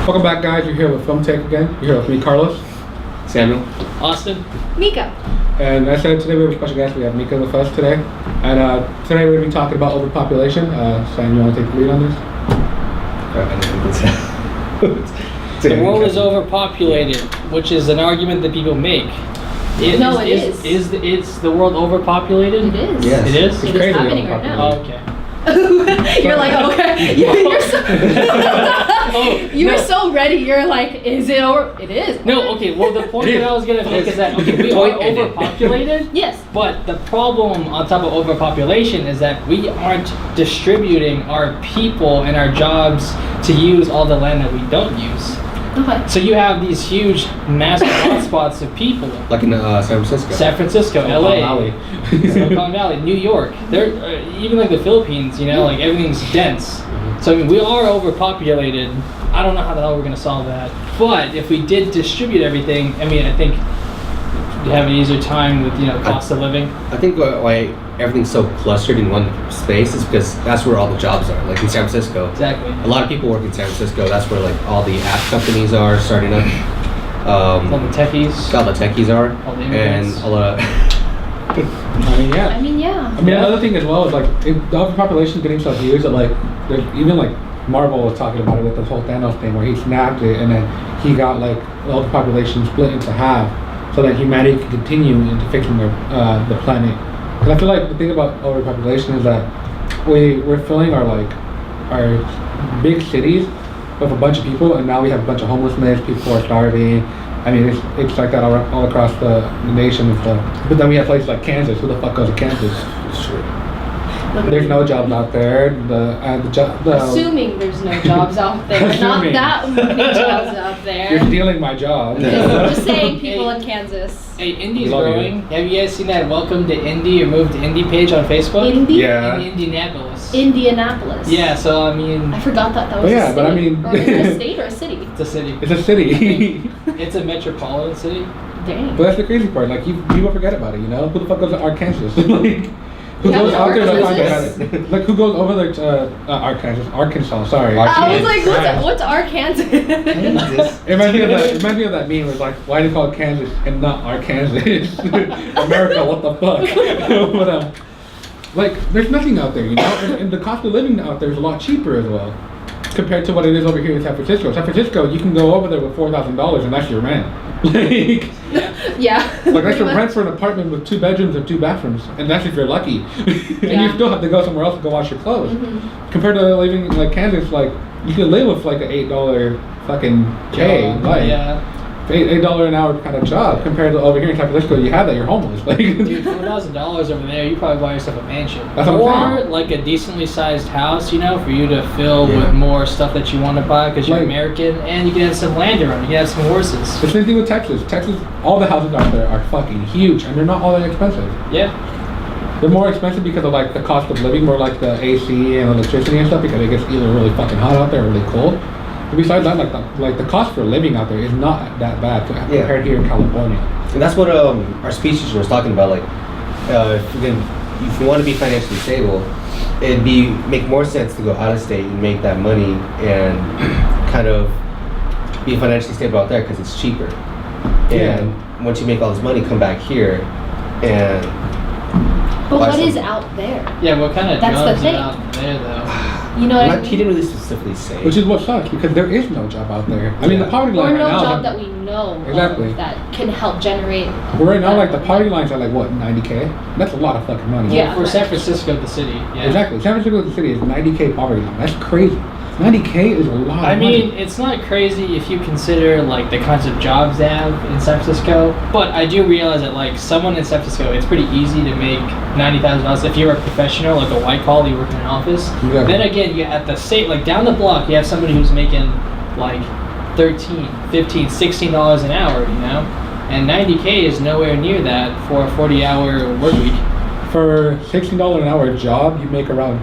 Welcome back, guys. You're here with Film Take again. You're here with me, Carlos. Samuel. Austin. Mika. And I said today we have a special guest. We have Mika with us today. And today we're going to be talking about overpopulation. Sam, you want to take the lead on this? The world is overpopulated, which is an argument that people make. Is the world overpopulated? It is. Yes. It is? It is happening right now. Oh, okay. You're like, okay. You're so ready. You're like, is it over? It is. No, okay. Well, the point that I was going to make is that, okay, we are overpopulated. Yes. But the problem on top of overpopulation is that we aren't distributing our people and our jobs to use all the land that we don't use. Okay. So you have these huge, massive hotspots of people. Like in San Francisco, LA, Silicon Valley, New York. They're even like the Philippines. You know, like everything's dense. So I mean, we are overpopulated. I don't know how the hell we're gonna solve that. But if we did distribute everything, I mean, I think we'd have an easier time with cost of living. I think why everything's so clustered in one space is because that's where all the jobs are. Like in San Francisco, Exactly. a lot of people work in San Francisco. That's where like all the app companies are starting up. All the techies. All the techies are, All the immigrants. and all the. I mean, yeah. Another thing as well is like the overpopulation is getting so huge that like there's even like Marvel was talking about it with this whole Thanos thing where he snapped it and then he got like the overpopulation split into half so that humanity can continue into fixing the planet. Because I feel like the thing about overpopulation is that we're filling our big cities with a bunch of people, and now we have a bunch of homelessness. People are starving. I mean, it's like that all across the nation and stuff. But then we have places like Kansas. Who the fuck goes to Kansas? It's true. There's no jobs out there. Assuming there's no jobs out there. Not that many jobs out there. You're stealing my job. Just saying, people in Kansas. Hey, Indy's Love growing. you. Have you guys seen that Welcome to Indy or Move to Indy page on Facebook? Indy? Yeah. In Indianapolis. Indianapolis. Yeah, so I mean, I forgot that was yeah, a city. but I mean- Or is it a state or a city? it's a city. It's a city. It's a metropolitan city. Dang. But that's the crazy part. Like people forget about it. Who the fuck goes to Arkansas? Like who Yeah, goes out there to find Arkansas. it? Like who goes over there to Arkansas? Sorry. I was like, Right. what's Arkansas? It reminds me of that meme. It's like, why do you call it Kansas and not Arkansas? America, what the fuck? But like, there's nothing out there, and the cost of living out there is a lot cheaper as well, compared to what it is over here in San Francisco. San Francisco, you can go over there with $4,000 and that's your rent. Like, Yeah. like that's your rent for an apartment with 2 bedrooms and 2 bathrooms, and that's if you're lucky. And Yeah. you still have to go somewhere else to go wash your clothes. Mm-hmm. Compared to living in like Kansas, like you can live with like an $8 fucking K, like Yeah. $8 an hour kind of job. Compared to over here in San Francisco, you have that, you're homeless. Like, Dude, $4,000 over there, you probably buy yourself a mansion. That's what I'm Or saying. like a decently sized house, for you to fill with more stuff that you want to buy because you're Like- American, and you can have some land around. You can have some horses. the same thing with Texas. Texas, all the houses out there are fucking huge, and they're not all that expensive. Yeah. They're more expensive because of like the cost of living, more like the AC and electricity and stuff, because it gets either really fucking hot out there or really cold. But besides that, like the cost for living out there is not that bad compared here in California. And that's what our speech teacher was talking about. Like, if you want to be financially stable, it'd make more sense to go out of state and make that money and kind of be financially stable out there because it's cheaper. And once you make all this money, come back here and. But what is out there? Yeah, what kind of That's the jobs thing. are out there, though? You know what I He mean? didn't really specifically say. Which is what sucks, because there is no job out there. I mean, the poverty Or line no right now. job that we know Exactly. of that can help generate. But right now, like the poverty line's at like what, 90K? That's a lot of fucking money. Yeah. For San Francisco, the city. Yeah. Exactly. San Francisco, the city, is 90K poverty line. That's crazy. 90K is a lot. I of mean, money. it's not crazy if you consider like the kinds of jobs they have in San Francisco, but I do realize that like someone in San Francisco, it's pretty easy to make $90,000 if you're a professional, like a white collar, you work in an office. Exactly. Then again, you at the state, like down the block, you have somebody who's making like $13, $15, $16 an hour, and 90K is nowhere near that for a 40-hour work week. For $16 an hour job, you make around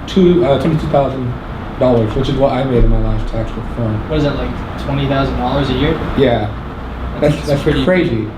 $22,000, which is what I made in my last tax return. What is that, like $20,000 a year? Yeah, that's pretty crazy.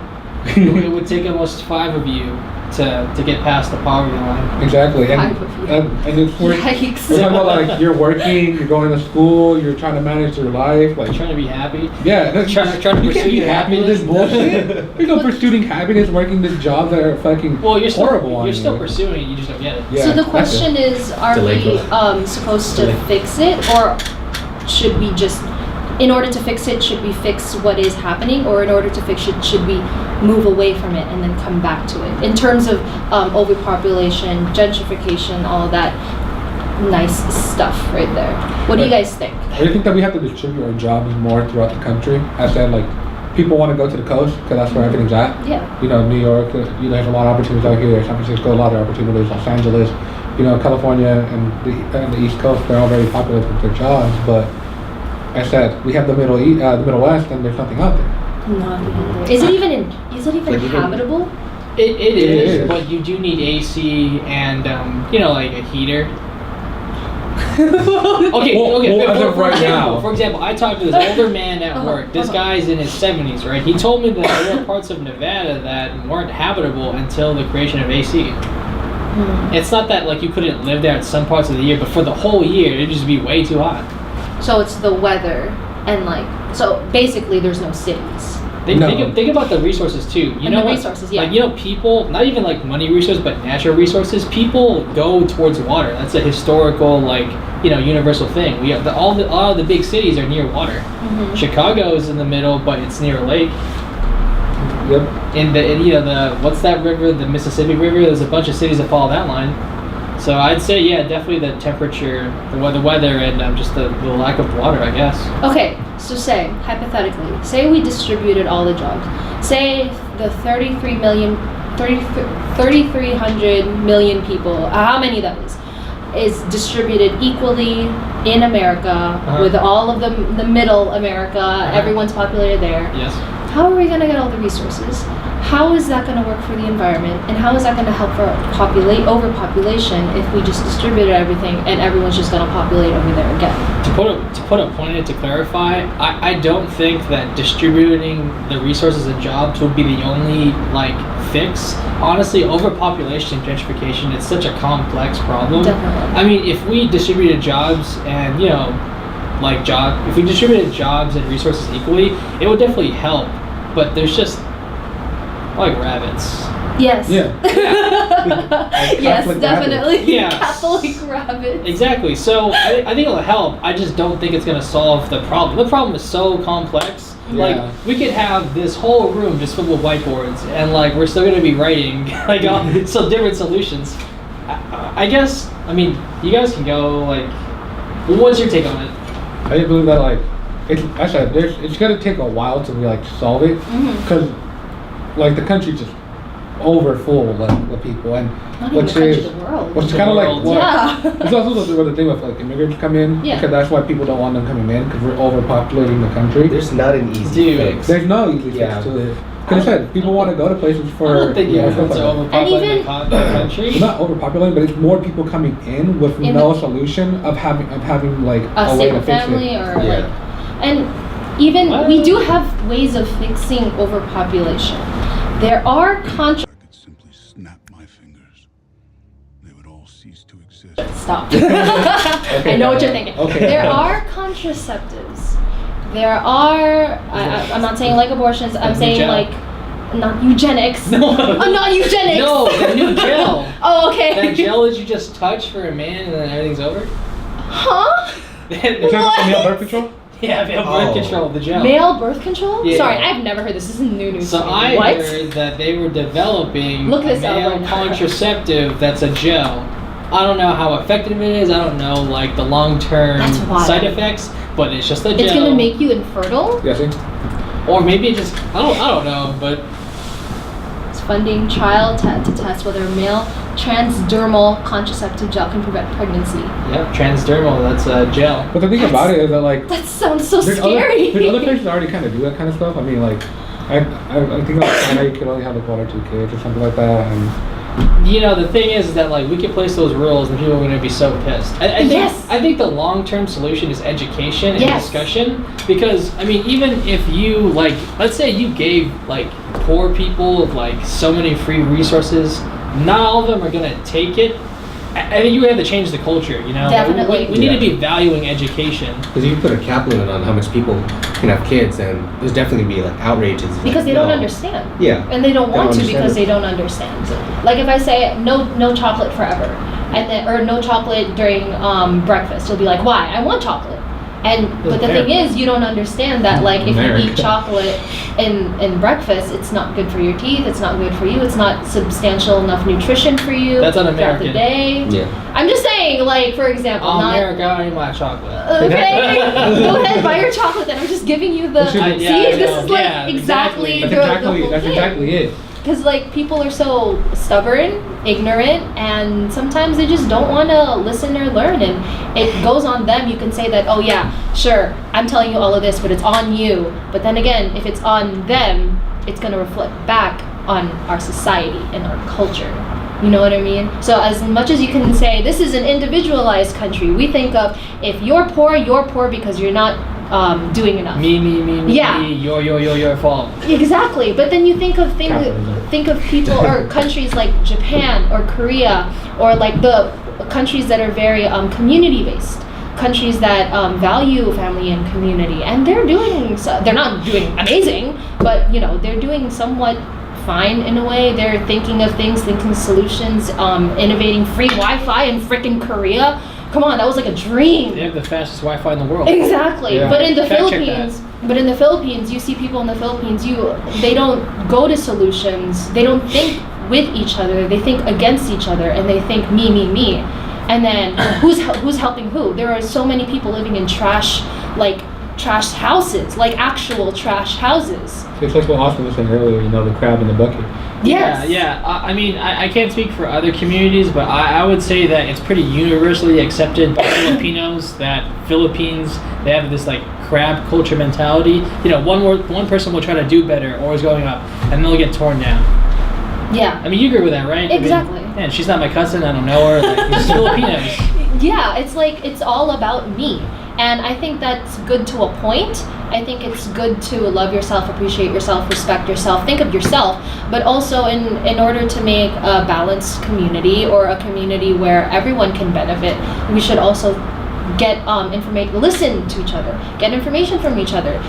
It would take almost 5 of you to get past the poverty line. Exactly, and 5 of you. and it's we're Yikes. talking about like you're working, you're going to school, you're trying to manage your life, like Trying to be happy. yeah, that's, Trying to you can't pursue be your happy with this happiness. bullshit. There's no pursuing happiness working this jobs that are fucking Well, you're still horrible on you're you. still pursuing it. You just don't get it. Yeah, So the that's question it. is, are Delayed we growth. supposed to Delayed. fix it, or should we just, in order to fix it, should we fix what is happening, or in order to fix it, should we move away from it and then come back to it? In terms of overpopulation, gentrification, all of that nice stuff right there. What do you guys think? I think that we have to distribute our jobs more throughout the country. I said like people want to go to the coast because that's where everything's at. Yeah. You know, New York, there's a lot of opportunities out here. San Francisco, a lot of opportunities. Los Angeles, you know, California and the East Coast, they're all very popular with their jobs. But I said we have the Middle West, and there's nothing out there. Not Is it even Like, even- habitable? It is, is. but you do need AC and you know, like a heater. Okay, Well, as of right example, now. for example, I talked to this older man at work. This guy's in his 70s, right? He told me that there were parts of Nevada that weren't habitable until the creation of AC. It's not that like you couldn't live there at some parts of the year, but for the whole year, it'd just be way too hot. So it's the weather and so basically there's no cities. No. Think about the resources too. You And know the what? resources, yeah. Like, you know, people, not even like money resources, but natural resources. People go towards water. That's a historical, like, you know, universal thing. We have all of the big cities are near water. Chicago is in the middle, but it's near a lake. Yep. And you know, what's that river? The Mississippi River. There's a bunch of cities that follow that line. So I'd say, yeah, definitely the temperature, the weather, and just the lack of water, I guess. Okay, so say, hypothetically, say we distributed all the jobs. Say the 3,300 million people, how many that is distributed equally in America, with all of the middle America, everyone's populated there. Yes. How are we going to get all the resources? How is that going to work for the environment? And how is that going to help for overpopulation if we just distributed everything and everyone's just going to populate over there again? To put a point in it, to clarify, I don't think that distributing the resources and jobs would be the only like fix. Honestly, overpopulation and gentrification, it's such a complex problem. Definitely. I mean, if we distributed jobs and, you know, if we distributed jobs and resources equally, it would definitely help. But there's just like rabbits. Yes. Yeah. Yes, Catholic definitely. Yes. Catholic rabbit. Exactly. So I think it'll help. I just don't think it's going to solve the problem. The problem is so complex. Yeah. Like, we could have this whole room just filled with whiteboards, and like we're still going to be writing like so different solutions. I guess. I mean, you guys can go. Like, what's your take on it? I just believe that like it's gonna take a while to like solve it because like the country's just over full with people and Not even the country, the world. which is The kind of like world. what Yeah. it's also the thing with like immigrants come in Yeah. because that's why people don't want them coming in because we're overpopulating the country. There's not an easy Dude. fix. There's no easy Yeah. fix to it. Because I said people want to go to places for. I don't think you know, immigrants stuff are like that. overpopulating even- the country. It's not overpopulating, but it's more people coming in with In no solution of having like A a way to single fix family it. or Yeah. like, and even What? we do have ways of fixing overpopulation. There are I could simply snap my fingers. They would all cease to exist. Stop. I know what you're thinking. Okay. There are contraceptives. There are. I'm not saying like abortions. I'm New saying gel. like not eugenics. No. I'm not eugenics. No, the new gel. Oh, okay. That gel that you just touch for a man and then everything's over. Huh? Is that male birth control? Yeah, male birth control, the gel. Male birth control? Yeah. Sorry, I've never heard this. This is new news. So to me. I What? heard that they were developing Look a this up male right now. contraceptive that's a gel. I don't know how effective it is. I don't know like the long-term That's wild. side effects, but it's just a gel. It's gonna make you infertile? Yeah, see? or maybe it just I don't know, but It's funding trial to test whether a male transdermal contraceptive gel can prevent pregnancy. yeah, transdermal. That's a gel. But the thing about it is that like That sounds so there's scary. there's other places that already kind of do that kind of stuff. I mean, like I think like China you could only have like 1 or 2 kids or something like that. And You know, the thing is that like we could place those rules and people are going to be so pissed. I think the long-term solution is education and Yes. discussion because I mean even if you like let's say you gave like poor people like so many free resources not all of them are gonna take it. I think you have to change the culture, you know? Definitely. We need to be valuing education. Because if you put a cap limit on how much people can have kids, then there's definitely be like outrages. Because they no. don't understand. Yeah. And they don't want to understand because it. they don't understand. Like if I say no chocolate forever, and then or no chocolate during breakfast, you'll be like, why? I want chocolate. But the thing is, you don't understand that like if you eat chocolate in breakfast, it's not good for your teeth. It's not good for you. It's not substantial enough nutrition for you That's throughout un-American. the day. Yeah. I'm just saying, like for example, not. America, I want chocolate. Okay, go ahead, buy your chocolate. Then I'm just giving you the. See, this is like exactly That's the exactly whole that's thing. exactly it. Because like people are so stubborn, ignorant, and sometimes they just don't want to listen or learn, and it goes on them. You can say that, oh yeah, sure, I'm telling you all of this, but it's on you. But then again, if it's on them, it's gonna reflect back on our society and our culture. You know what I mean? So as much as you can say this is an individualized country, we think of if you're poor because you're not doing enough. Me, Yeah. your fault. Exactly, but then you think of Capitalism. think of people or countries like Japan or Korea or like the countries that are very community based, countries that value family and community, and they're not doing amazing, but you know they're doing somewhat fine in a way. They're thinking of things, thinking solutions, innovating free Wi-Fi in frickin' Korea. Come on, that was like a dream. They have the fastest Wi-Fi in the world. Exactly. Yeah. But in the Fact check Philippines, you see people in the Philippines, they don't go to solutions. They don't think with each other. They think against each other, and they think me. And then who's helping who? There are so many people living in trash houses, like actual trash houses. It's like what Austin was saying earlier, you know, the crab in the bucket. Yes. Yeah. I mean, I can't speak for other communities, but I would say that it's pretty universally accepted by Filipinos that Philippines, they have this like crab culture mentality. You know, one person will try to do better or is going up, and they'll get torn down. Yeah. I mean, you agree with that, right? Exactly. I mean, man, she's not my cousin. I don't know her. Like, she's Filipinos. Yeah, it's like it's all about me. And I think that's good to a point. I think it's good to love yourself, appreciate yourself, respect yourself, think of yourself, but also in order to make a balanced community or a community where everyone can benefit, we should also get information, listen to each other, get information from each other,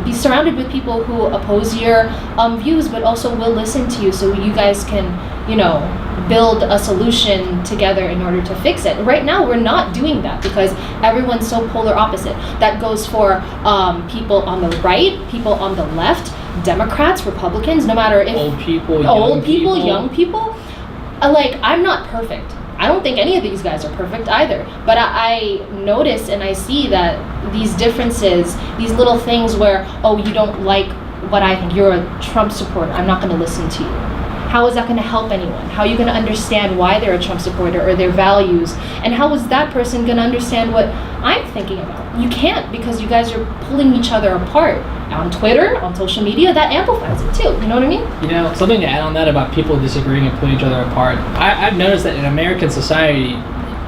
be surrounded with people who oppose your views but also will listen to you, so you guys can, you know, build a solution together in order to fix it. Right now we're not doing that because everyone's so polar opposite. That goes for people on the right, people on the left, Democrats, Republicans, no matter if Old people, young people. Like, I'm not perfect. I don't think any of these guys are perfect either. But I notice and I see that these differences, these little things where, oh, you don't like what I think, you're a Trump supporter, I'm not going to listen to you. How is that going to help anyone? How are you going to understand why they're a Trump supporter or their values? And how is that person going to understand what I'm thinking about? You can't, because you guys are pulling each other apart. On Twitter, on social media, that amplifies it too. You know what I mean? You know, something to add on that about people disagreeing and pulling each other apart. I've noticed that in American society,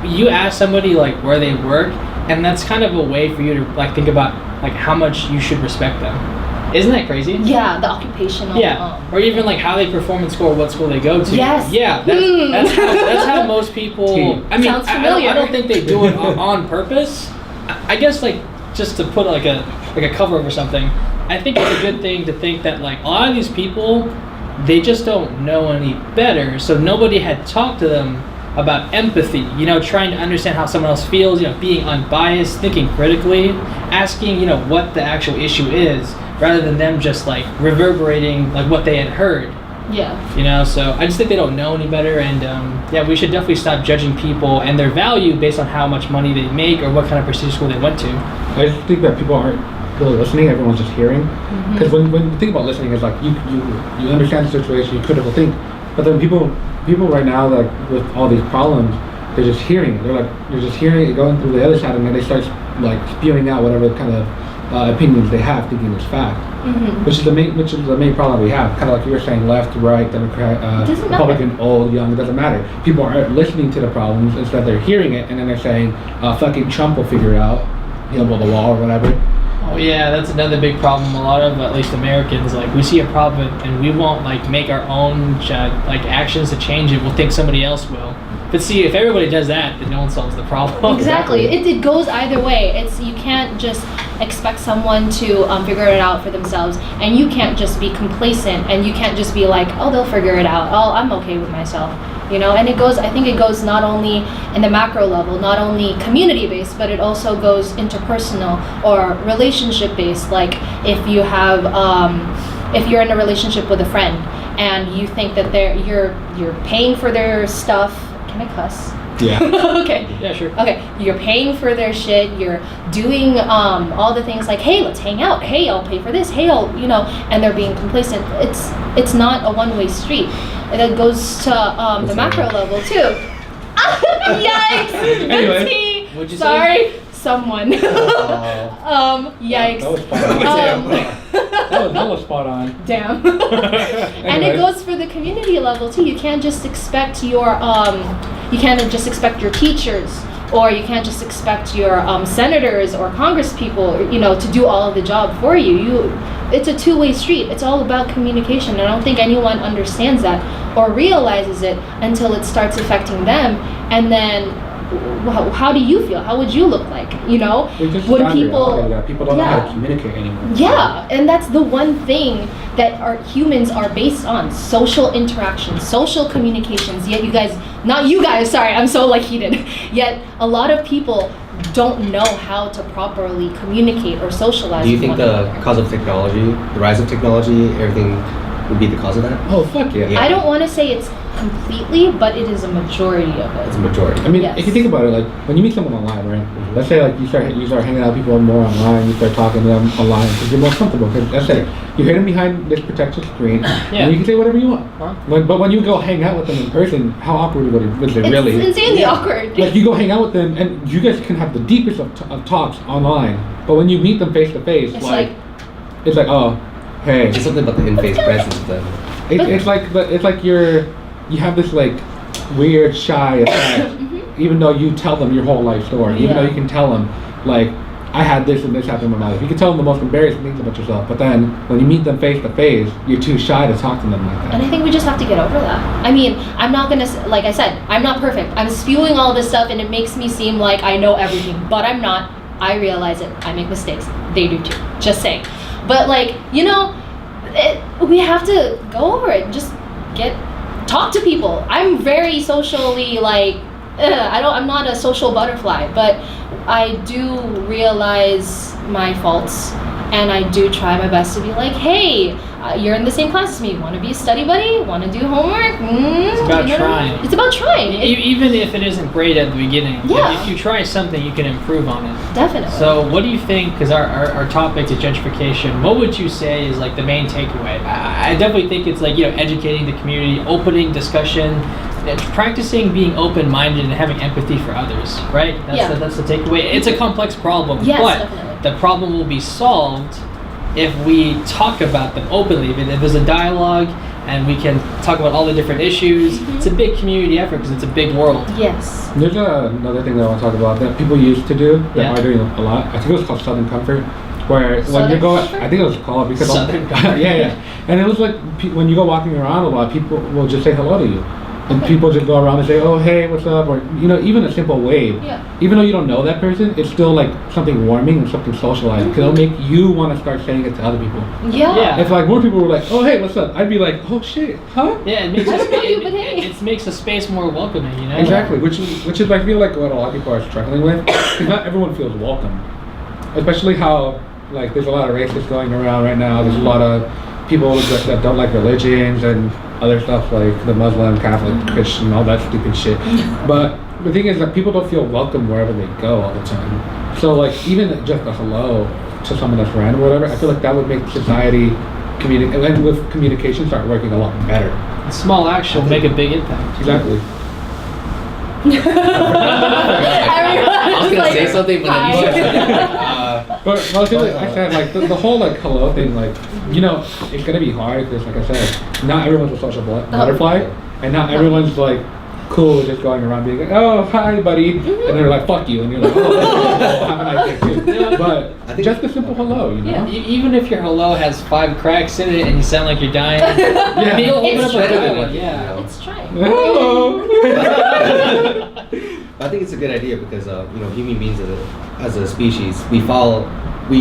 you ask somebody like where they work, and that's kind of a way for you to like think about like how much you should respect them. Isn't that crazy? Yeah, the occupational. Yeah, or even like how they perform in school, or what school they go to. Yes. Yeah, that's how most people. I mean, Sounds I familiar. don't think they do it on purpose. I guess like just to put like a cover over something. I think it's a good thing to think that like a lot of these people, they just don't know any better. So nobody had talked to them about empathy, you know, trying to understand how someone else feels, you know, being unbiased, thinking critically, asking, you know, what the actual issue is, rather than them just like reverberating like what they had heard. Yeah. You know, so I just think they don't know any better, and yeah, we should definitely stop judging people and their value based on how much money they make or what kind of prestigious school they went to. I just think that people aren't really listening, everyone's just hearing. Because when you think about listening, it's like you understand the situation, you critical think, but then people right now, like with all these problems, they're just hearing it. They're just hearing it, going through the other side, and then they start like spewing out whatever kind of opinions they have, thinking it's fact. Which is the main problem we have. Kind of like you were saying, left, right, Democrat, Republican, old, young. It doesn't matter. People aren't listening to the problems. Instead, they're hearing it, and then they're saying, "Fucking Trump will figure it out. He'll build a wall or whatever." Oh yeah, that's another big problem. A lot of at least Americans, like we see a problem and we won't like make our own like actions to change it. We'll think somebody else will. But see, if everybody does that, then no one solves the problem. Exactly. It goes either way. You can't just expect someone to figure it out for themselves, and you can't just be complacent, and you can't just be like, oh, they'll figure it out. Oh, I'm okay with myself. You know, and I think it goes not only in the macro level, not only community-based, but it also goes interpersonal or relationship-based. Like if you have, if you're in a relationship with a friend and you think that you're paying for their stuff. Can I cuss? Yeah. Okay. Yeah, sure. Okay, you're paying for their shit. You're doing all the things like, hey, let's hang out. Hey, I'll pay for this. Hey, and they're being complacent. It's not a one-way street. That goes to the macro level too. Yikes! Anyway, what'd you Sorry, someone. Yikes. That was spot on. That was spot on. Damn. And it goes for the community level too. You can't just expect your teachers, or you can't just expect your senators or congresspeople, to do all of the job for you. It's a two-way street. It's all about communication. And I don't think anyone understands that or realizes it until it starts affecting them. And then, how do you feel? How would you look like? When people don't know how to communicate anymore. Yeah, and that's the one thing that our humans are based on: social interactions, social communications. Yet not you guys. Sorry, I'm so heated. Yet a lot of people don't know how to properly communicate or socialize. Do you think the cause of technology, the rise of technology, everything would be the cause of that? Oh, fuck yeah. I don't want to say it's completely, but it is a majority of it. It's a majority. I mean, Yes. if you think about it, when you meet someone online, right? Let's say you start hanging out with people more online, you start talking to them online because you're more comfortable. Because let's say you hit them behind this protected screen, and you can say whatever you want. Huh? But when you go hang out with them in person, how awkward would it really? It's insanely awkward. Like you go hang out with them, and you guys can have the deepest of talks online. But when you meet them face to face, It's it's like, oh, hey. Just something about the in-face presence then. It's like you have this weird shy effect, even though you tell them your whole life story. Even though you can tell them I had this and this happened in my life. You can tell them the most embarrassing things about yourself, but then when you meet them face to face, you're too shy to talk to them like that. And I think we just have to get over that. I mean, I'm not gonna, like I said, I'm not perfect. I'm spewing all this stuff and it makes me seem like I know everything, but I'm not. I realize it. I make mistakes. They do too. Just saying. But we have to go over it. Just talk to people. I'm very socially I'm not a social butterfly, but I do realize my faults, and I do try my best to be like, hey, you're in the same class as me. Want to be a study buddy? Want to do homework? It's about trying. It's about trying. Even if it isn't great at the beginning. Yeah. If you try something, you can improve on it. Definitely. So what do you think, because our topic is gentrification, what would you say is the main takeaway? I definitely think it's educating the community, opening discussion, practicing being open-minded and having empathy for others, right? That's the takeaway. It's a complex problem, yes, but definitely. the problem will be solved if we talk about them openly. If there's a dialogue and we can talk about all the different issues, it's a big community effort because it's a big world. Yes. There's another thing that I want to talk about that people used to do that are doing a lot. I think it was called Southern Comfort, where when you go, I think it was called because Southern Comfort. yeah, and it was when you go walking around a lot, people will just say hello to you. And people just go around and say, oh, hey, what's up? Or, even a simple wave. Yeah. Even though you don't know that person, it's still something warming and something socializing. Because it'll make you want to start saying it to other people. Yeah. If more people were like, oh, hey, what's up? I'd be like, oh, shit, huh? Yeah, it makes I don't know you, but hey. it makes a space more welcoming, Exactly, which is I feel like what a lot of people are struggling with. Because not everyone feels welcome. Especially how, there's a lot of racists going around right now. There's a lot of people that don't like religions and other stuff like the Muslim, Catholic, Christian, all that stupid shit. But the thing is that people don't feel welcome wherever they go all the time. So even just a hello to someone that's random or whatever, I feel like that would make society and with communication start working a lot better. A small action will make a big impact. Exactly. I was gonna say something, but then you said But like I said, the whole hello thing, it's gonna be hard because, like I said, not everyone's a social butterfly, and not everyone's cool with just going around being like, oh, hi, buddy. And they're like, fuck you. And you're like, oh, have a nice day too. But I think- just a simple hello, you know? Yeah, even if your hello has 5 cracks in it and you sound like you're dying, Yeah. you'll open It's up a better than dialogue, what you yeah. know. It's trying. Hello. I think it's a good idea because you know, human beings as a species, we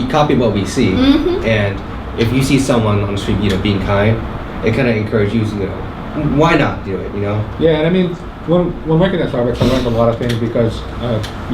copy what we see, and if you see someone on the street, you know, being kind, it kind of encourages you, you know, why not do it, you know? Yeah, and I mean, when working at Starbucks, I learned a lot of things because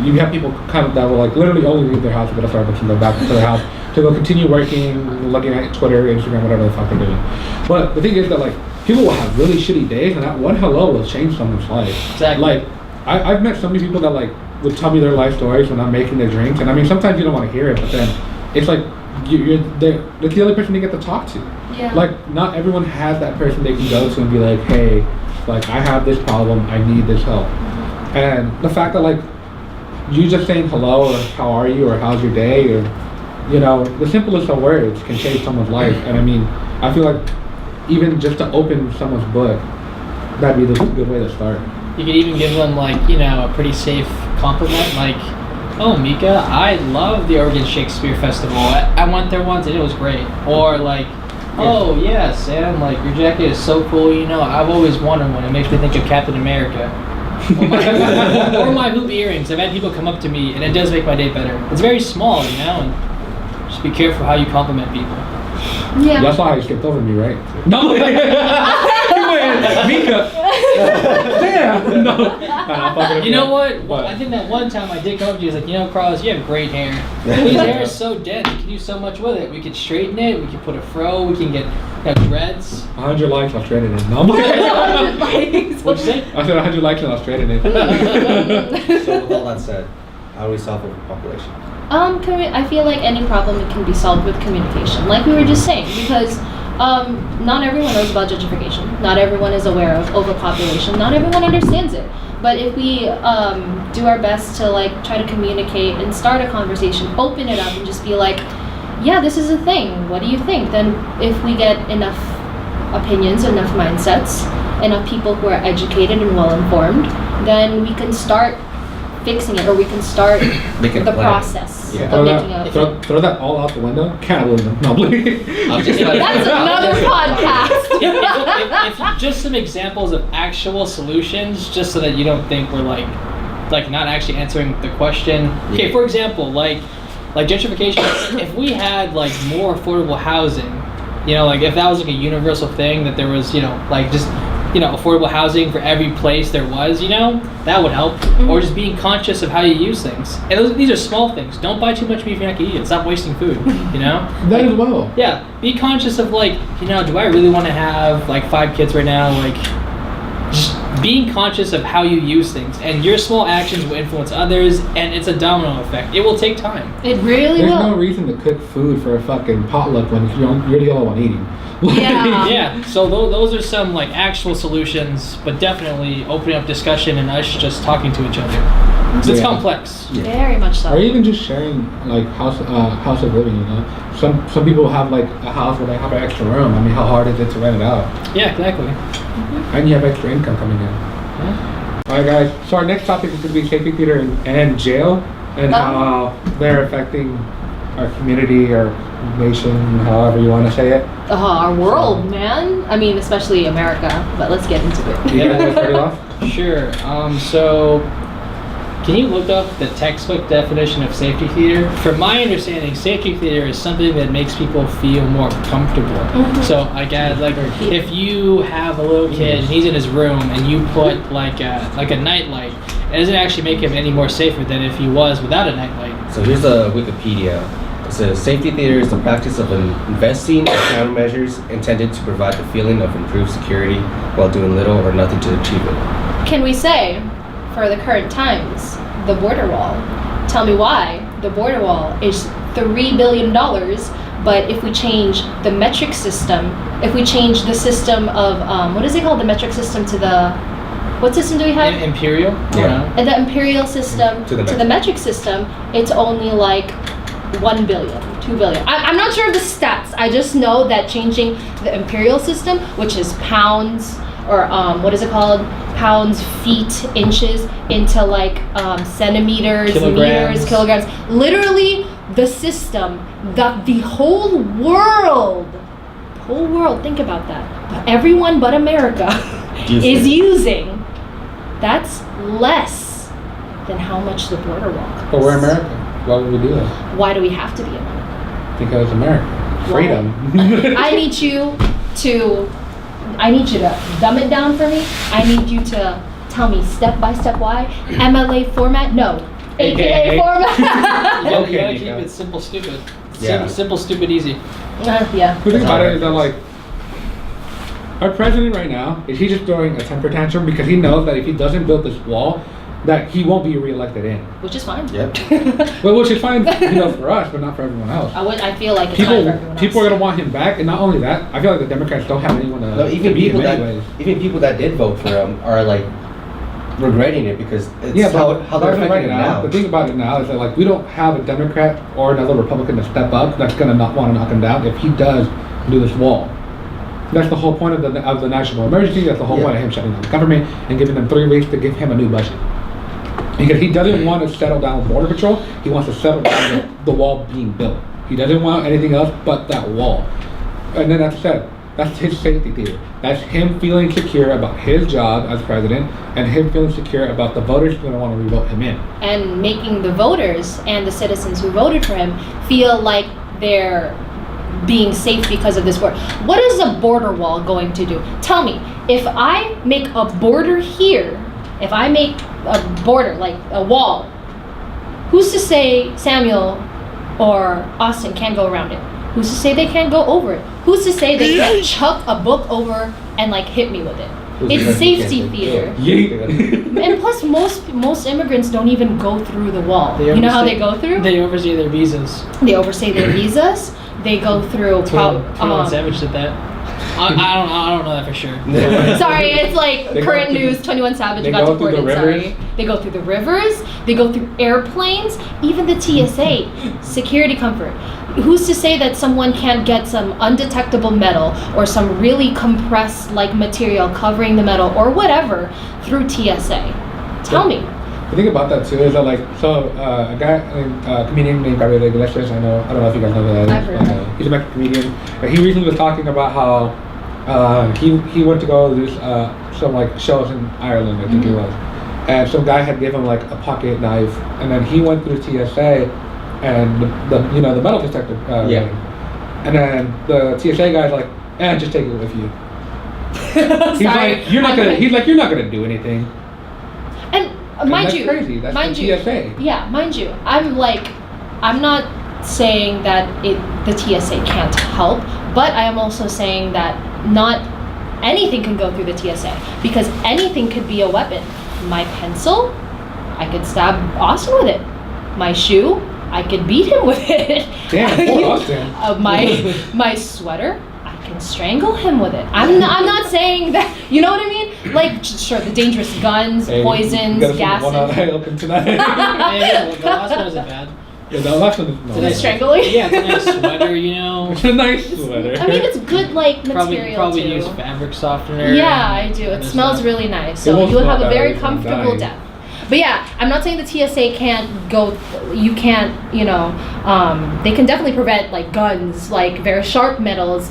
you have people kind of that will like literally only leave their house to go to Starbucks and go back to their house to go continue working, looking at Twitter, Instagram, whatever the fuck they're doing. But the thing is that like people will have really shitty days, and that one hello will change someone's life. Exactly. Like I've met so many people that like would tell me their life stories when I'm making their drinks, and I mean sometimes you don't want to hear it, but then it's like it's the only person you get to talk to. Yeah. Like not everyone has that person they can go to and be like, hey, like I have this problem, I need this help. And the fact that like you just saying hello or how are you or how's your day or you know, the simplest of words can change someone's life. And I mean, I feel like even just to open someone's book, that'd be the good way to start. You could even give them like, you know, a pretty safe compliment like, oh Mika, I love the Oregon Shakespeare Festival. I went there once and it was great. Or like, oh yeah, Sam, like your jacket is so cool, you know, I've always wanted one. It makes me think of Captain America. Or my hoop earrings. I've had people come up to me and it does make my day better. It's very small, you know, and just be careful how you compliment people. Yeah. That's why you skipped over me, right? No! You went, Mika! Damn! No. Nah, fucking You know what? What? I think that one time I did come up to you, I was like, you know, Carlos, you have great hair. His hair is so dense. You can do so much with it. We could straighten it. We could put a fro. We can get dreads. 100 likes, I'll straighten it. No, I'm What'd you say? I said 100 likes and I'll straighten it. So with all that said, how do we solve overpopulation? I feel like any problem can be solved with communication, like we were just saying, because not everyone knows about gentrification. Not everyone is aware of overpopulation. Not everyone understands it. But if we do our best to like try to communicate and start a conversation, open it up, and just be like, yeah, this is a thing. What do you think? Then if we get enough opinions, enough mindsets, enough people who are educated and well informed, then we can start fixing it, or we can start Making a the plan. process Yeah. of making a. Throw that all out the window. Cannibalism. No, please. That's another podcast. if just some examples of actual solutions, just so that you don't think we're like not actually answering the question. Okay, for example, like gentrification. If we had like more affordable housing, you know, like if that was like a universal thing, that there was, you know, like just, you know, affordable housing for every place there was, you know, that would help. Or just being conscious of how you use things. And these are small things. Don't buy too much beef you're not gonna eat it. Stop wasting food, you know? That as well. Yeah, be conscious of like, you know, do I really want to have like 5 kids right now? Like, just being conscious of how you use things. And your small actions will influence others, and it's a domino effect. It will take time. It really There's will. no reason to cook food for a fucking potluck when you're the only one eating. Yeah. Yeah, so those are some like actual solutions, but definitely opening up discussion and us just talking to each other. 'Cause it's Yeah. complex. Very much so. Or even just sharing like house of living, you know. Some people have like a house where they have an extra room. I mean, how hard is it to rent it out? Yeah, exactly. And you have extra income coming in. Alright guys, so our next topic is going to be safety theater and jail, and how they're affecting our community or nation, however you want to say it. Our world, man. I mean, especially America, but let's get into it. You guys want to start it off? Sure. So, can you look up the textbook definition of safety theater? From my understanding, safety theater is something that makes people feel more comfortable. So, like if you have a little kid and he's in his room and you put like a nightlight, it doesn't actually make him any more safer than if he was without a nightlight. So here's the Wikipedia. It says safety theater is the practice of investing in countermeasures intended to provide the feeling of improved security while doing little or nothing to achieve it. Can we say, for the current times, the border wall? Tell me why the border wall is $3 billion, but if we change the metric system, if we change the system of, what is it called, the metric system to the, what system do we have? Imperial? Yeah. And the imperial system To the to the metric system, it's only like 1 billion, 2 billion. I'm not sure of the stats. I just know that changing the imperial system, which is pounds, or what is it called? Pounds, feet, inches into like centimeters, Kilograms. meters, kilograms. Literally, the system that the whole world, think about that. Everyone but America is using. That's less than how much the border wall costs. But we're America. Why would we do that? Why do we have to be America? Because America. Freedom. I need you to dumb it down for me. I need you to tell me step by step why. MLA format? No. AKA format? You gotta Okay, keep Nika. it simple, stupid. Yeah. Simple, stupid, easy. Yeah. The thing about it is that, like, our president right now, is he just throwing a temper tantrum because he knows that if he doesn't build this wall, that he won't be reelected in. Which is fine. Yep. Well, which is fine, for us, but not for everyone else. I feel like it's fine for everyone People are else. gonna want him back, and not only that, I feel like the Democrats don't have anyone to, No, to even beat people him that anyways. did vote for him are like regretting it because it's Yeah, how but they're right affecting him now. The thing about it now is that, like, we don't have a Democrat or another Republican to step up that's gonna not want to knock him down if he does do this wall. That's the whole point of the national emergency. That's the whole Yeah. point of him shutting down the government and giving them 3 weeks to give him a new budget. Because he doesn't want to settle down with Border Patrol. He wants to settle down the wall being built. He doesn't want anything else but that wall. And then that's said. That's his safety theater. That's him feeling secure about his job as president and him feeling secure about the voters who are going to want to re-vote him in. And making the voters and the citizens who voted for him feel like they're being safe because of this border. What is a border wall going to do? Tell me, if I make a border here, if I make a border, like a wall, who's to say Samuel or Austin can't go around it? Who's to say they can't go over it? Who's to say they can't chuck a book over and like hit me with it? It's safety theater. And plus, most immigrants don't even go through the wall. You know how they go through? They oversee their visas. They overstay their visas. They go through. 21 Savage did that. I don't know that for sure. Sorry, it's like They go current through- news. 21 Savage they got go through the deported. rivers. Sorry, they go through the rivers. They go through airplanes. Even the TSA, security comfort. Who's to say that someone can't get some undetectable metal or some really compressed like material covering the metal or whatever through TSA? Tell me. The thing about that too is that, like, so a guy, a comedian named Gabriel Iglesias, I don't know if you guys know who that is. I've heard of him. He's a Mexican comedian. He recently was talking about how he went to go to this some like shows in Ireland, I think it was, and some guy had given him like a pocket knife, and then he went through TSA, and the metal detector, Yeah. and then the TSA guy's like, just take it with you. He's Sorry. like, you're not gonna do anything. And And mind that's you, crazy. That's mind the you, TSA. yeah, mind you, I'm not saying that the TSA can't help, but I am also saying that not anything can go through the TSA because anything could be a weapon. My pencil, I could stab Austin with it. My shoe, I could beat him with it. Damn, poor Austin. My sweater, I can strangle him with it. I'm not saying that. You know what I mean? Like, sure, the dangerous guns, poisons, One gases. eye open tonight. Yeah, the last one wasn't bad. Yeah, the last one is Did I nice. Strangling? Yeah, it's a nice sweater, you know. It's a nice sweater. I mean, it's good like material Probably too. use fabric softener. Yeah, I do. It other smells stuff. really nice. It So won't you'll smell have a bad very when you're comfortable dying. death. But yeah, I'm not saying the TSA can't go. You can't. They can definitely prevent like guns, like very sharp metals,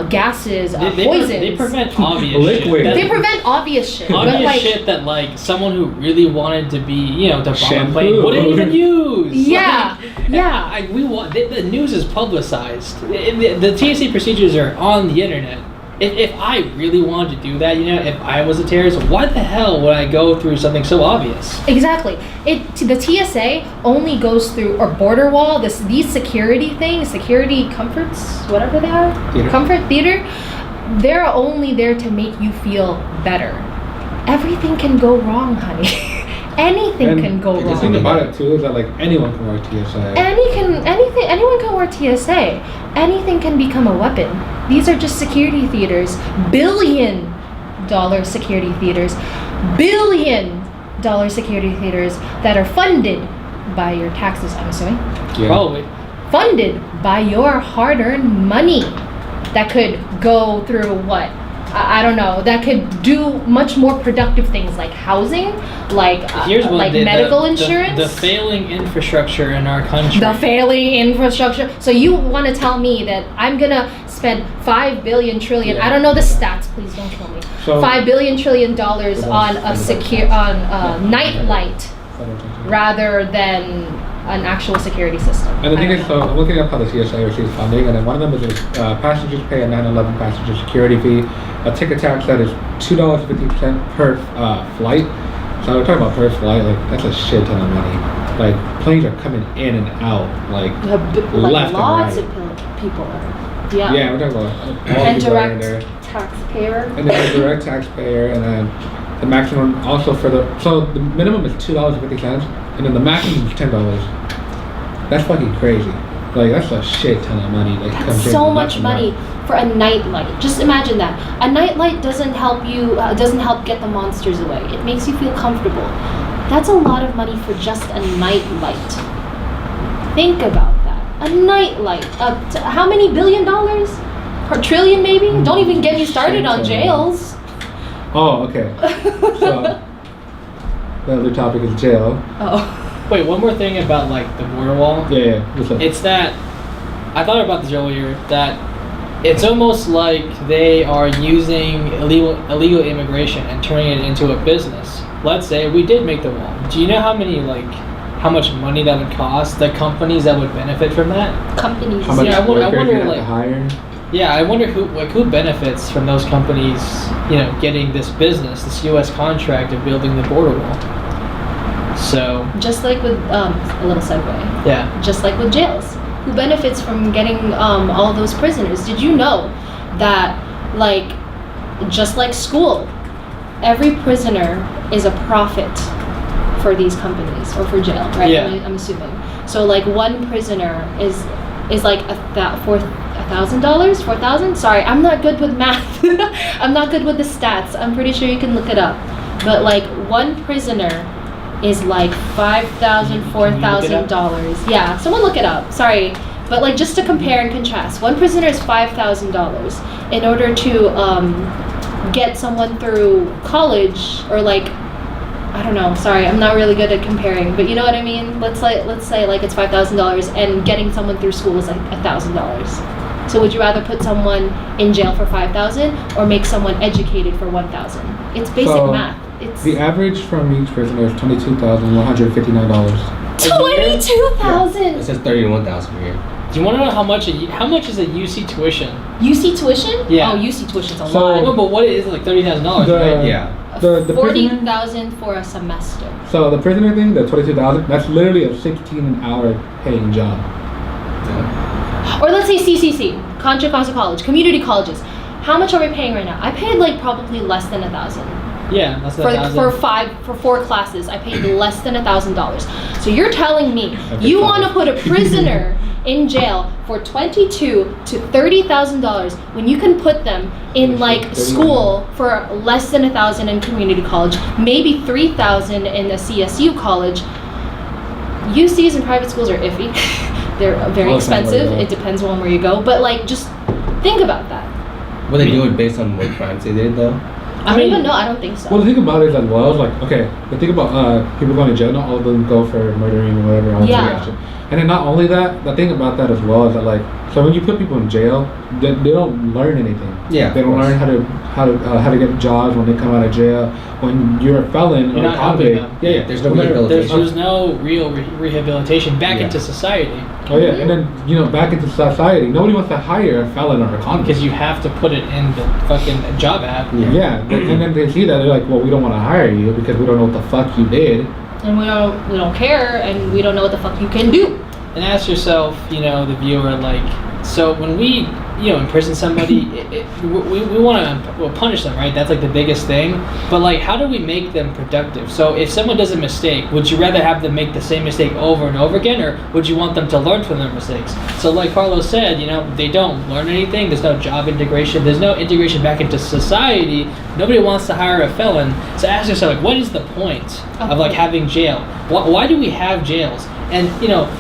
gases, poisons. They prevent obvious Liquid. shit. They prevent obvious shit. Obvious but like, shit that like someone who really wanted to be, to bomb a Shampoo. plane wouldn't even use. Yeah, yeah. The news is publicized. The TSA procedures are on the internet. If I really wanted to do that, if I was a terrorist, why the hell would I go through something so obvious? Exactly. The TSA only goes through, or border wall, these security things, security comforts, whatever they are, Theater. comfort theater, they're only there to make you feel better. Everything can go wrong, honey. Anything And can go the wrong. thing about it too is that, like, anyone can wear TSA. Anyone can wear TSA. Anything can become a weapon. These are just security theaters. $billion security theaters. $billion security theaters that are funded by your taxes, I'm assuming. Yeah. Probably. Funded by your hard-earned money. That could go through what? I don't know, that could do much more productive things like housing, like medical insurance. The failing infrastructure in our country. The failing infrastructure. So you want to tell me that I'm gonna spend $5 billion trillion? I don't know the stats. Please don't kill me. So, $5 billion trillion on a nightlight rather than an actual security system. And the thing is, so I'm looking up how the CSA receives funding, and then one of them is passengers pay a 9/11 passenger security fee, a ticket tax that is $2.50 per flight. So we're talking about per flight, like that's a shit ton of money. Like planes are coming in and out, like left lots and right. of people are. Yeah. Yeah, we're talking about all and people are in direct there. taxpayer. And then the direct taxpayer, and then the maximum also for the minimum is $2.50, and then the maximum is $10. That's fucking crazy. Like that's a shit ton of money. Like That's so much money for a night light. Just imagine that. A night light doesn't help you. Doesn't help get the monsters away. It makes you feel comfortable. That's a lot of money for just a night light. Think about that. A night light. How many $1 billion? Or trillion maybe? Don't even get me started on jails. Oh, okay. So the other topic is jail. Oh. Wait, one more thing about like the border wall. Yeah. What's up? It's that I thought about this earlier, that it's almost like they are using illegal immigration and turning it into a business. Let's say we did make the wall. Do you know how much money that would cost? The companies that would benefit from that? Companies. How much I wonder workers you have like to hire? Yeah, I wonder who benefits from those companies, getting this business, this U.S. contract of building the border wall. So just like with a little segue. Yeah. Just like with jails, who benefits from getting all those prisoners? Did you know that just like school, every prisoner is a profit for these companies or for jail, right? Yeah. I'm assuming. So like one prisoner is like $4,000. 4,000. Sorry, I'm not good with math. I'm not good with the stats. I'm pretty sure you can look it up. But like one prisoner is like $5,000, $4,000. Yeah, someone look it up. Sorry, but like just to compare and contrast, one prisoner is $5,000 in order to get someone through college, or like, I don't know. Sorry, I'm not really good at comparing, but you know what I mean. Let's say like it's $5,000, and getting someone through school is like $1,000. So would you rather put someone in jail for $5,000 or make someone educated for $1,000? It's basic math. It's the average from each prisoner is $22,159. $22,000. It says 31,000 here. do you want to know how much is a UC tuition? UC tuition? Yeah. Oh, UC tuition's a So- lot. No, but what is it, like $30,000, right? Yeah. The prisoner, $40,000 for a semester. so the prisoner thing, the 22,000, that's literally a 16 an hour paying job. Or let's say CCC, Contra Costa College, community colleges. How much are we paying right now? I paid like probably less than $1,000. Yeah, that's For 4 classes, I paid less than $1,000. So you're telling me you want to put a prisoner in jail for $22,000 to $30,000 when you can put them in like school for less than $1,000 in community college, maybe $3,000 in a CSU college. UCs and private schools are iffy. They're very expensive. It depends on where you go, but like just think about that. Will they do it based on what crimes they did though? I don't even know. I don't think so. Well, the thing about it is as well, is like, okay, the thing about people going to jail, not all of them go for murdering or whatever. All that shit. And then not only that, the thing about that as well is that like, so when you put people in jail, they don't learn anything. Yeah. They don't learn how to get jobs when they come out of jail. When you're a felon You're or a not helping convict, them. There's no rehabilitation. There's no real rehabilitation back into society. Oh yeah, and then back into society. Nobody wants to hire a felon or a convict Because you have to put it in the fucking job app. Yeah, and then they see that they're like, well, we don't want to hire you because we don't know what the fuck you did. And we don't care, and we don't know what the fuck you can do. And ask yourself, the viewer, like, so when we, imprison somebody, we want to punish them, right? That's like the biggest thing. But like, how do we make them productive? So if someone does a mistake, would you rather have them make the same mistake over and over again, or would you want them to learn from their mistakes? So like Carlos said, they don't learn anything. There's no job integration. There's no integration back into society. Nobody wants to hire a felon. So ask yourself, like, what is the point of like having jail? Why do we have jails? And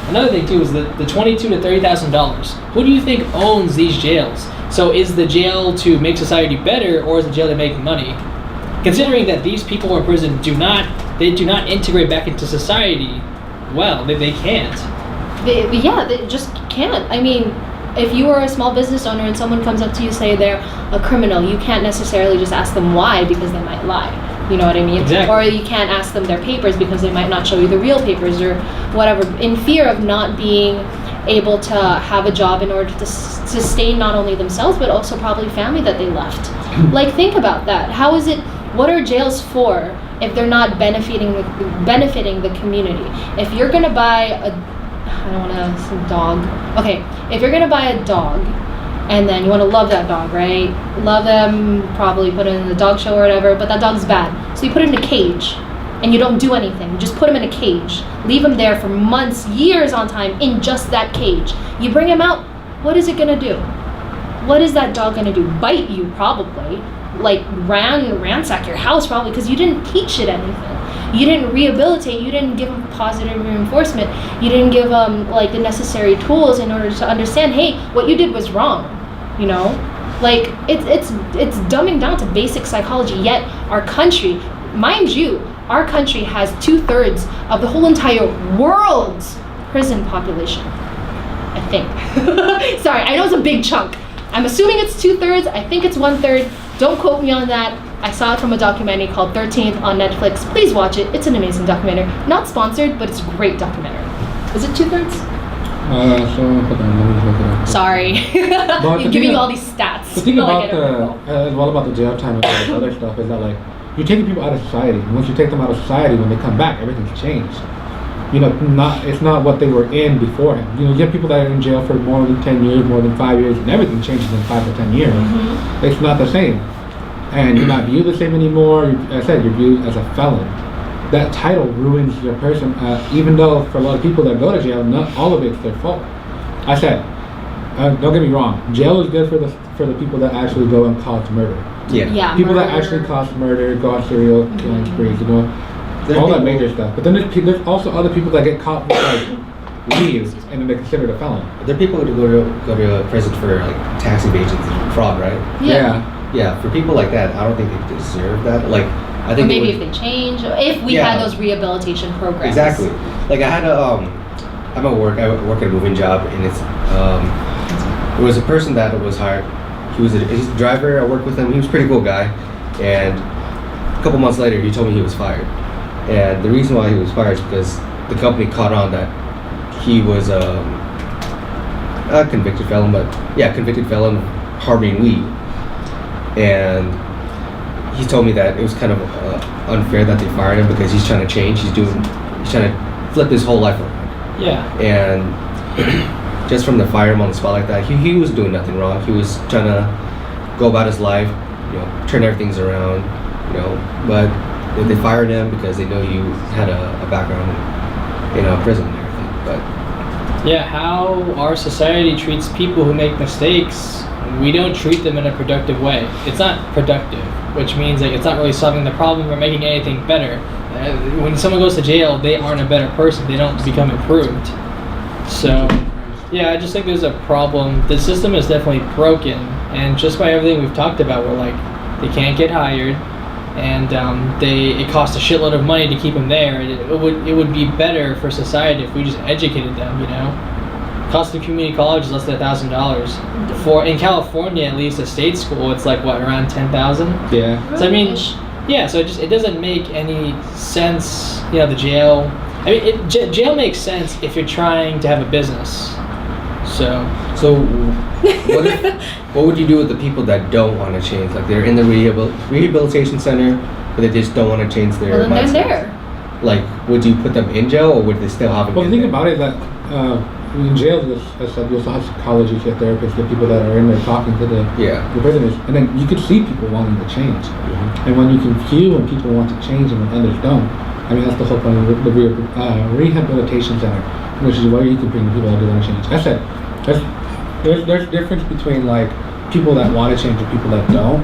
another thing too is the $22,000 to $30,000. Who do you think owns these jails? So is the jail to make society better, or is the jail to make money? Considering that these people in prison do not integrate back into society, well, they can't. They just can't. I mean, if you are a small business owner and someone comes up to you say they're a criminal, you can't necessarily just ask them why, because they might lie. You know what I mean? Exactly. Or you can't ask them their papers because they might not show you the real papers or whatever, in fear of not being able to have a job in order to sustain not only themselves but also probably family that they left. Like, think about that. What are jails for if they're not benefiting the community? If you're gonna buy if you're gonna buy a dog and then you want to love that dog, right? Love them, probably put it in the dog show or whatever, but that dog's bad. So you put it in a cage and you don't do anything. You just put him in a cage. Leave him there for months, years on time in just that cage. You bring him out, what is it gonna do? What is that dog gonna do? Bite you, probably. Like, ransack your house, probably, because you didn't teach it anything. You didn't rehabilitate, you didn't give them positive reinforcement, you didn't give them like the necessary tools in order to understand, hey, what you did was wrong, you know? Like, it's dumbing down to basic psychology, yet our country, mind you, our country has 2/3 of the whole entire world's prison population, I think. Sorry, I know it's a big chunk. I'm assuming it's 2/3, I think it's 1/3, don't quote me on that. I saw it from a documentary called 13th on Netflix. Please watch it. It's an amazing documentary. Not sponsored, but it's a great documentary. Is it 2/3? Hold on, let me just look it up. Sorry. But You're giving me all these stats. The thing Like, about I don't know. as well about the jail time and all this other stuff is that, like, you're taking people out of society. And once you take them out of society, when they come back, everything's changed. You know, it's not what they were in beforehand. You know, you have people that are in jail for more than 10 years, more than 5 years, and everything changes in 5 to 10 years. Mm-hmm. It's not the same. And you're not viewed the same anymore. I said, you're viewed as a felon. That title ruins your person, even though for a lot of people that go to jail, not all of it's their fault. I said, don't get me wrong, jail is good for the people that actually go and cause murder. Yeah. People that murder. actually cause murder, go on serial killing sprees, you know, There's all that people- major stuff. But then there's also other people that get caught with, like, leaves, and then they're considered a felon. There are people who go to prison for like tax evasion and fraud, right? Yeah. Yeah, for people like that, I don't think they deserve that. Like, I Or think maybe would- if they change, if we Yeah. had those rehabilitation programs. Exactly. Like I had I'm at work. I work at a moving job, and it was a person that was hired. He's a driver. I worked with him. He was a pretty cool guy, and a couple months later, he told me he was fired. And the reason why he was fired is because the company caught on that he was a convicted felon, convicted felon harboring weed. And he told me that it was kind of unfair that they fired him because he's trying to change. He's trying to flip his whole life around. Yeah. And just from the fire him on the spot like that, he was doing nothing wrong. He was trying to go about his life, you know, turn everything around, you know. But they fired him because they know you had a background in prison and everything. But Yeah, how our society treats people who make mistakes, we don't treat them in a productive way. It's not productive, which means like it's not really solving the problem or making anything better. When someone goes to jail, they aren't a better person. They don't become improved. So, yeah, I just think there's a problem. The system is definitely broken, and just by everything we've talked about, we're like, they can't get hired, and it costs a shitload of money to keep them there. It would be better for society if we just educated them, you know? Cost of community college is less than $1,000. In California, at least a state school, it's like what, around 10,000? Yeah. So I mean, yeah. So it doesn't make any sense. You know, the jail. I mean, jail makes sense if you're trying to have a business. So what would you do with the people that don't want to change? Like they're in the rehabilitation center, but they just don't want to change their Well, then mindset. they're there. Like, would you put them in jail, or would they still have them? Well, the in thing there? about it is that in jail, as I said, you also have psychologists, you have therapists, the people that are in there talking to the prisoners, and then you can see people wanting to change. Mm-hmm. And when you can view when people want to change and when others don't, I mean, that's the whole point of the rehabilitation center, which is where you can bring the people that do want to change. I said, there's difference between like people that want to change and people that don't,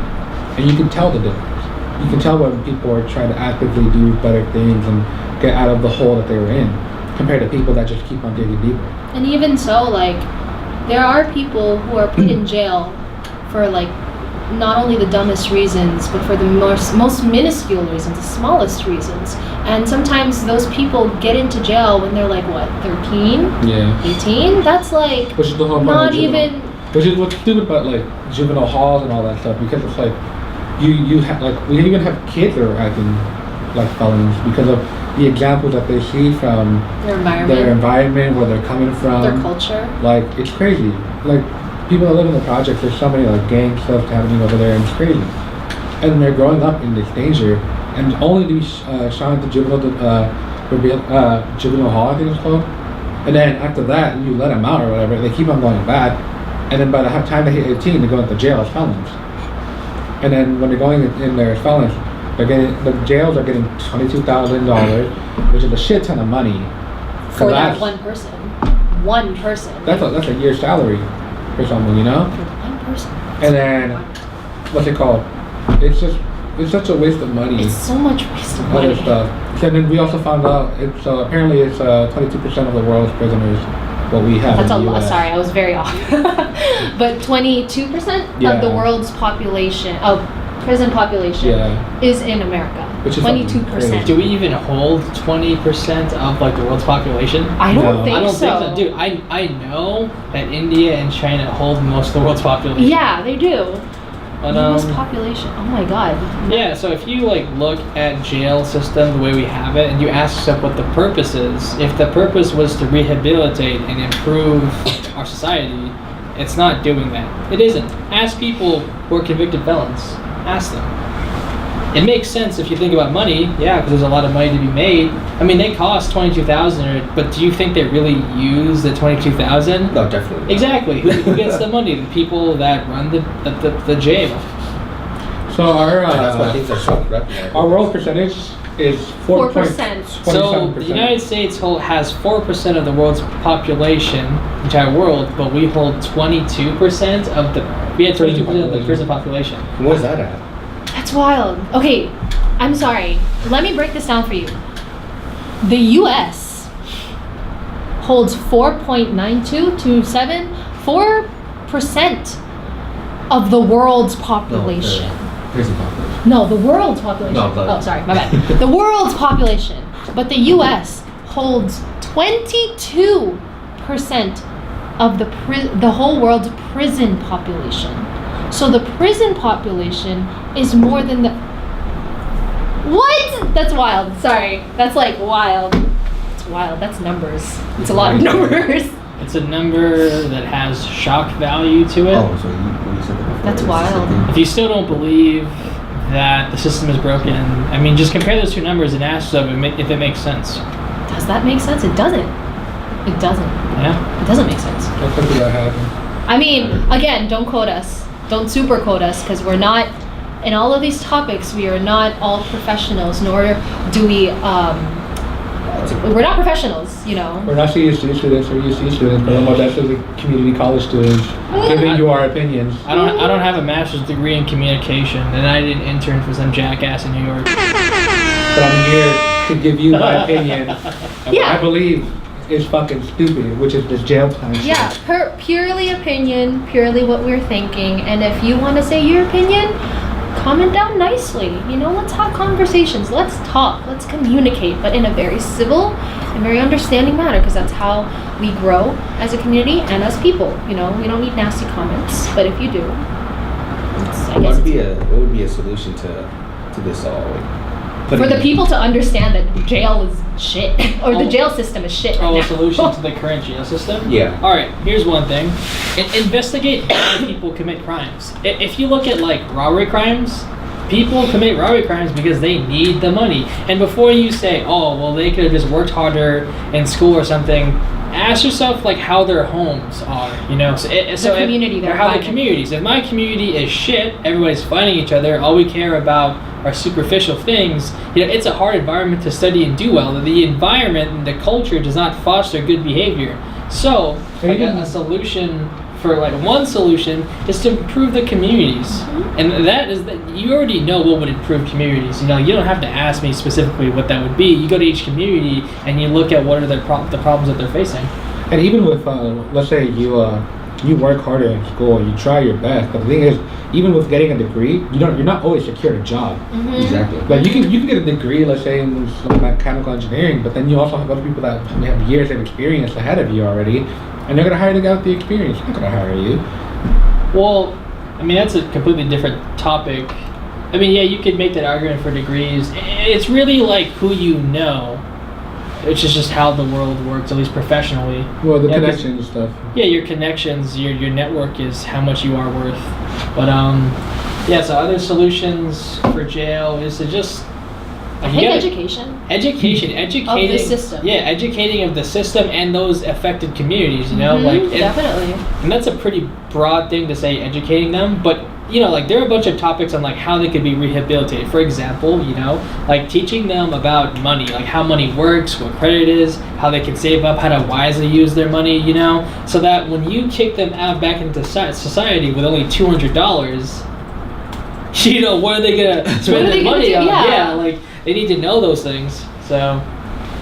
and you can tell the difference. You can tell when people are trying to actively do better things and get out of the hole that they were in, compared to people that just keep on digging deeper. And even so, like, there are people who are put in jail for like not only the dumbest reasons, but for the most minuscule reasons, the smallest reasons. And sometimes those people get into jail when they're like, what, 13? Yeah. 18? That's like Which is the whole point not of juvenile. even. Which is what's stupid about like juvenile halls and all that stuff, because it's like you have like we even have kids that are acting like felons because of the examples that they see from their environment, where they're coming from, their culture. Like it's crazy. Like people that live in the projects, there's so many like gang stuff happening over there, and it's crazy. And they're growing up in this danger, and only to be shot into juvenile hall, I think it's called. And then after that, you let them out or whatever, they keep on going back. And then by the time they hit 18, they go into jail as felons. And then when they're going in there as felons, the jails are getting $22,000, which is a shit ton of money. For that one person. One person. That's a year's salary for someone, you know? For one person. And then, what's it called? It's such a waste of money. It's so much waste of money. Other stuff. And then we also found out apparently it's 22% of the world's prisoners. What we have. That's in a the lot. US. Sorry, I was very off. But 22% of the world's population, prison population, is in America. Which is 22%. Do we even hold 20% of like the world's population? I don't No. think I don't so. think so. Dude, I know that India and China hold most of the world's population. Yeah, they do. But, U.S. population. Oh my God. yeah, so if you like look at jail system the way we have it, and you ask yourself what the purpose is, if the purpose was to rehabilitate and improve our society, it's not doing that. It isn't. Ask people who are convicted felons. Ask them. It makes sense if you think about money, yeah, because there's a lot of money to be made. I mean, they cost $22,000, but do you think they really use the $22,000? No, definitely not. Exactly. Who gets the money? The people that run the jail. So That's why things are so corrupt now. our world percentage is 4%. 4.27%. So the United States has 4% of the world's population, the entire world, but we hold 22% of the. We had 22% of the prison population. Where's that at? That's wild. Okay, I'm sorry. Let me break this down for you. The U.S. holds 4% of the world's population. Prison population. No, the world's population. No, oh, sorry, my bad. The world's population. But the U.S. holds 22% of the whole world's prison population. So the prison population is more than the... What? That's wild. Sorry. That's like wild. It's wild. That's numbers. It's a lot of numbers. It's a number that has shock value to it. Oh, so when you said that before, That's it's wild. just If you still don't believe that the system is broken, I mean, just compare those two numbers and ask them if it makes sense. Does that make sense? It doesn't. It doesn't. Yeah? It doesn't make sense. Don't think that happened. I mean, again, don't quote us. Don't super quote us, because we're not, in all of these topics, we are not all professionals, nor do we, we're not professionals, you know. We're not CSC students or UC students, but we're definitely community college students giving you our opinions. I don't have a master's degree in communication, and I didn't intern for some jackass in New York. But I'm here to give you my opinion. And what Yeah. I believe is fucking stupid, which is this jail time shit. Yeah, purely opinion, purely what we're thinking. And if you want to say your opinion, comment down nicely. You know, let's have conversations. Let's talk. Let's communicate, but in a very civil and very understanding manner, because that's how we grow as a community and as people. You know, we don't need nasty comments, but if you do, What would be a solution to this all? for the people to understand that jail is shit, or the jail system is shit right Oh, now. a solution to the current jail system? Yeah. All right, here's one thing. Investigate how people commit crimes. If you look at like robbery crimes, people commit robbery crimes because they need the money. And before you say, oh, well, they could have just worked harder in school or something, ask yourself like how their homes are, you know. So community they're or how the fighting. communities. If my community is shit, everybody's fighting each other. All we care about are superficial things. You know, it's a hard environment to study and do well. The environment and the culture does not foster good behavior. So, like a solution for like one solution is to improve the communities, and that is that you already know what would improve communities. You know, you don't have to ask me specifically what that would be. You go to each community and you look at what are the problems that they're facing. And even with, let's say you you work harder in school, you try your best. But the thing is, even with getting a degree, you're not always secured a job. Mm-hmm. Exactly. Like you can get a degree, let's say in some mechanical engineering, but then you also have other people that have years of experience ahead of you already, and they're gonna hire the guy with the experience. They're not gonna hire you. Well, I mean, that's a completely different topic. I mean, yeah, you could make that argument for degrees. It's really like who you know, which is just how the world works, at least professionally. Well, the Yeah, 'cause- connections and stuff. Yeah, your connections, your network is how much you are worth. But yeah. So other solutions for jail is to just I like, think you gotta- education. educating system. Yeah, educating of the system and those affected communities. You know, Mhm, like definitely. and that's a pretty broad thing to say, educating them, but you know, like there are a bunch of topics on like how they could be rehabilitated. For example, you know, like teaching them about money, like how money works, what credit is, how they can save up, how to wisely use their money, you know, so that when you kick them out back into society with only $200, you know, what are they gonna spend their money on? Yeah, like they need to know those things. So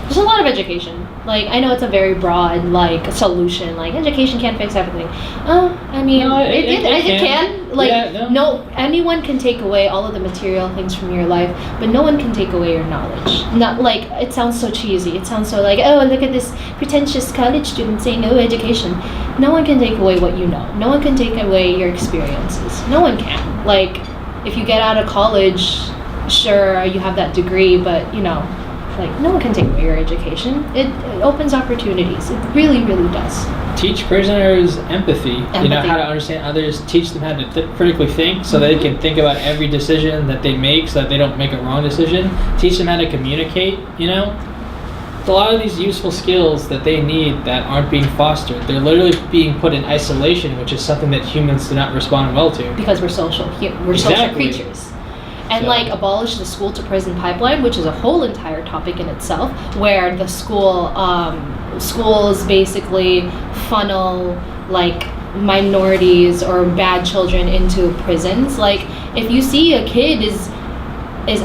There's a lot of education. Like, I know it's a very broad, like, solution. Like, education can't fix everything. I mean, No, it it can. Like, Yeah, no, anyone can take away all of the material things from your life, but no one can take away your knowledge. Not like, it sounds so cheesy. It sounds so like, oh, look at this pretentious college student saying, oh, education. No one can take away what you know. No one can take away your experiences. No one can. Like, if you get out of college, sure, you have that degree, but, you know, like, no one can take away your education. It opens opportunities. It really, really does. teach prisoners empathy. You know, Empathy. how to understand others. Teach them how to critically think, so they can think about every decision that they make, so that they don't make a wrong decision. Teach them how to communicate. You know, a lot of these useful skills that they need that aren't being fostered. They're literally being put in isolation, which is something that humans do not respond well to. Because we're social. We're social Exactly. creatures. And So- like abolish the school to prison pipeline, which is a whole entire topic in itself, where the schools basically funnel like minorities or bad children into prisons. Like, if you see a kid is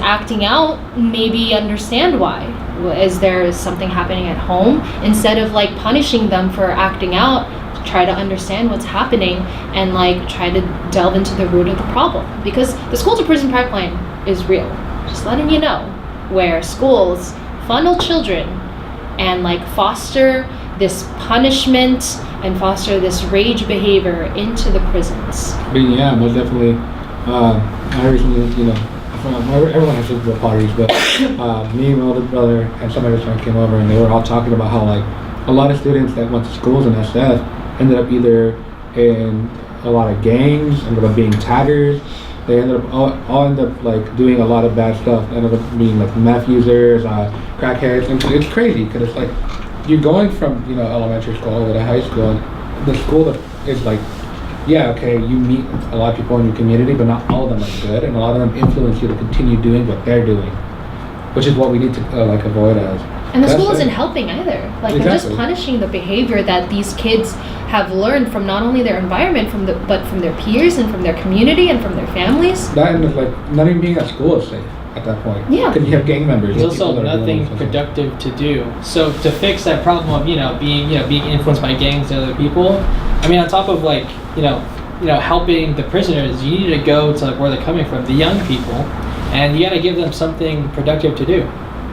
acting out, maybe understand why. Is there something happening at home? Instead of like punishing them for acting out, try to understand what's happening and like try to delve into the root of the problem, because the school to prison pipeline is real. Just letting you know, where schools funnel children and like foster this punishment and foster this rage behavior into the prisons. But yeah, most definitely. I recently, you know, everyone has Super Bowl parties, but me and my older brother and some of his friends came over, and they were all talking about how like a lot of students that went to schools in SF ended up either in a lot of gangs, ended up being taggers. They ended up all end up like doing a lot of bad stuff. Ended up being like meth users, crackheads, and it's crazy because it's like you're going from, you know, elementary school over to high school, and the school is like, yeah, okay, you meet a lot of people in your community, but not all of them are good, and a lot of them influence you to continue doing what they're doing, which is what we need to like avoid as. And the That's school it. isn't helping either. Like, they're just Exactly. punishing the behavior that these kids have learned from not only their environment, but from their peers and from their community and from their families. That and it's like not even being at school is safe at that point. Yeah. Because you have gang members. There's you have also people that are doing nothing something. productive to do. So to fix that problem of being influenced by gangs and other people, I mean, on top of like helping the prisoners, you need to go to like where they're coming from, the young people, and you got to give them something productive to do.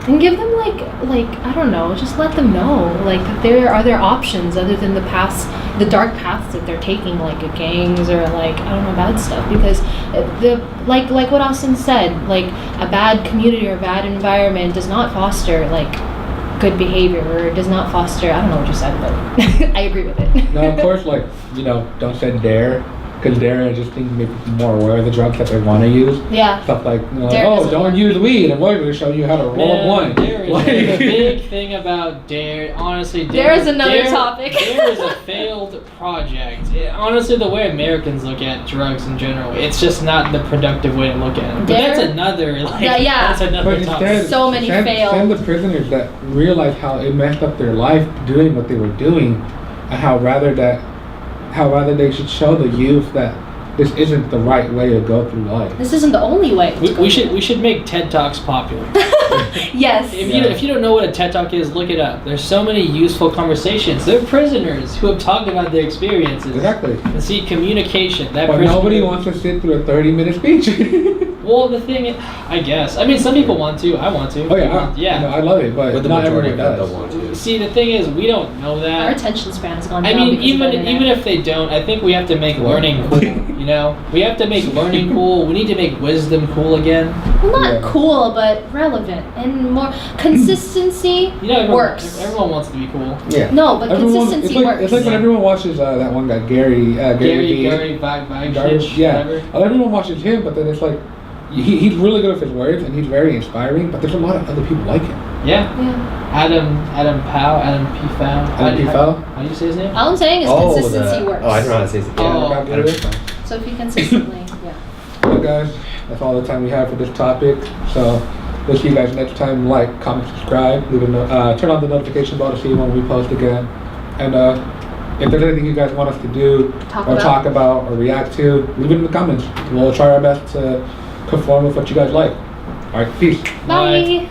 And give them like I don't know, just let them know like that there are other options other than the dark paths that they're taking, like gangs or like, I don't know, bad stuff. Because like what Austin said, like a bad community or a bad environment does not foster like good behavior, or it does not foster, I don't know what you said, but I agree with it. Now, of course, like, you know, don't say dare, because dare, I just think make people more aware of the drugs that they want to use. Yeah. Stuff like, you know, Dare oh, doesn't don't work. use weed, and we're going to show you how to roll Man, one. There is Like- a big thing about Dare. Honestly, Dare is another topic. Dare is a failed project. Honestly, the way Americans look at drugs in general, it's just not the productive way to look at it. But Dare- that's another Yeah. that's another But topic. instead, So many failed. send the prisoners that realize how it messed up their life doing what they were doing, and how rather they should show the youth that this isn't the right way to go through life. This isn't the only way. We should make TED Talks popular. Yes. If you don't know what a TED Talk is, look it up. There's so many useful conversations. They're prisoners who have talked about their experiences. Exactly. And see, communication. That But prisoner- nobody wants to sit through a 30-minute speech. Well, the thing is, I guess. I mean, some people want to. I want to. Oh yeah, Yeah. I love it, but But the not majority everyone of them does. don't want to. See, the thing is, we don't know Our that. attention span has gone I down. mean, because of the internet. even if they don't, I think we have to make What? learning cool. You know, we have to make learning cool. We need to make wisdom cool again. Well, not Yeah. cool, but relevant and more consistency You know, everyone, works. everyone wants to be cool. Yeah. No, but Everyone, consistency it's like, works. It's like when everyone watches that one guy, Gary Vee. Gary Vaynerchuk, Yeah, whatever. everyone watches him, but then it's like he's really good with his words and he's very inspiring. But there's a lot of other people like him. Yeah. Yeah. Adam P. Fow. Adam P. Fow? How do you say his name? All I'm saying is consistency works. Oh, I don't know how to say it. Oh. Yeah, Adam Adam P. P. Fow. So if you consistently, yeah. Well, guys, that's all the time we have for this topic. So we'll see you guys next time. Like, comment, subscribe, turn on the notification bell to see when we post again. And if there's anything you guys want us to do talk about or react to, leave it in the comments. We'll try our best to conform with what you guys like. All right, peace. Bye.